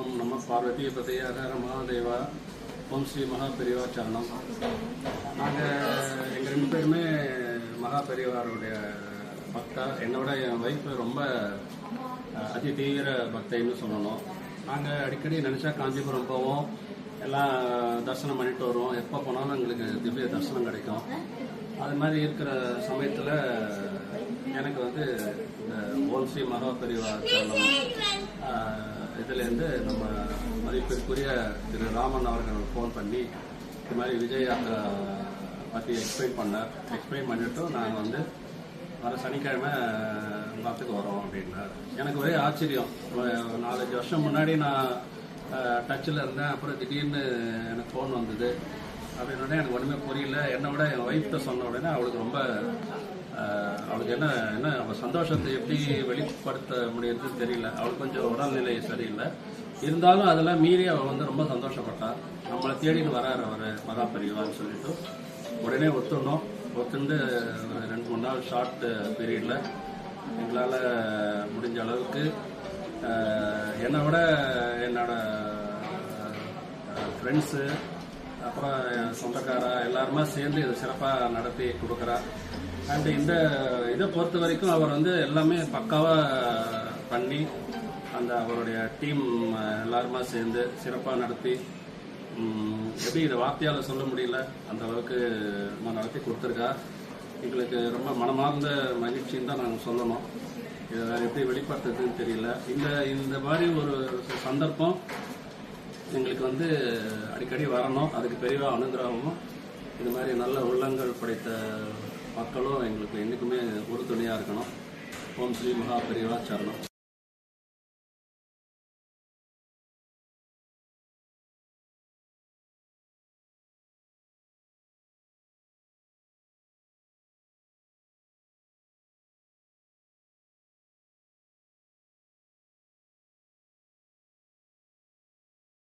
ஓம் நம பார்வதி பதைய ஹர மகாதேவா. ஓம் ஸ்ரீ மகா பெரியவா சரணம். எங்கள் 2 பேருமே மகா பெரியவாருடைய பக்தா. என்னோட என் வைஃப் ரொம்ப அதி தீவிர பக்தைன்னு சொல்லணும். நாங்கள் அடிக்கடி நினச்சா காஞ்சிபுரம் போவோம், எல்லாம் தரிசனம் பண்ணிட்டு வருவோம். எப்போ போனாலும் எங்களுக்கு திவ்ய தரிசனம் கிடைக்கும். அது மாதிரி இருக்கிற சமயத்தில் எனக்கு வந்து இந்த ஓம் ஸ்ரீ மகா பெரியவா இதுலேருந்து நம்ம மதிப்பிற்குரிய திரு ராமன் அவர்கள் ஃபோன் பண்ணி இது மாதிரி விஜய் யாத்திரா பற்றி எக்ஸ்பிளைன் பண்ணிட்டு நாங்கள் வந்து வர சனிக்கிழமை பார்த்துக்கு வரோம் அப்படின்னார். எனக்கு ஒரே ஆச்சரியம். 4-5 வருஷம் முன்னாடி நான் டச்சில் இருந்தேன். அப்புறம் திடீர்னு எனக்கு ஃபோன் வந்தது. அப்படின்னோடனே எனக்கு ஒன்றுமே புரியல. என்னை விட என் ஒய்ஃப்ட்ட சொன்ன உடனே அவளுக்கு ரொம்ப அவளுக்கு என்ன அவள் சந்தோஷத்தை எப்படி வெளிப்படுத்த முடியுதுன்னு தெரியல. அவளுக்கு கொஞ்சம் உடல்நிலை சரியில்லை. இருந்தாலும் அதெல்லாம் மீறி அவள் வந்து ரொம்ப சந்தோஷப்பட்டாள். நம்மளை தேடின்னு வராரு அவர் மகா பெரியவான்னு சொல்லிட்டு உடனே ஒத்துண்டு ஒரு 2-3 நாள் ஷார்ட் பீரியடில் எங்களால் முடிஞ்ச அளவுக்கு என்னை விட என்னோட ஃப்ரெண்ட்ஸு அப்புறம் சொந்தக்காரா எல்லாருமே சேர்ந்து இதை சிறப்பாக நடத்தி கொடுக்குறா. அண்ட் இந்த இதை பொறுத்த வரைக்கும் அவர் வந்து எல்லாமே பக்காவாக பண்ணி அந்த அவருடைய டீம் எல்லாருமா சேர்ந்து சிறப்பாக நடத்தி எப்படி இதை வார்த்தையால் சொல்ல முடியல அந்த அளவுக்கு நடத்தி கொடுத்துருக்கா. எங்களுக்கு ரொம்ப மனமார்ந்த மகிழ்ச்சின்னு தான் நாங்கள் சொல்லணும். இதை எப்படி வெளிப்படுத்துறதுன்னு தெரியல. இந்த மாதிரி ஒரு சந்தர்ப்பம் எங்களுக்கு வந்து அடிக்கடி வரணும். அதுக்கு பெரியவா அனுகிரகமும் இது மாதிரி நல்ல உள்ளங்கள் படைத்த மக்களும் எங்களுக்கு என்றைக்குமே உறுதுணையாக இருக்கணும். ஓம் ஸ்ரீ மகா பெரியவா சரணம்.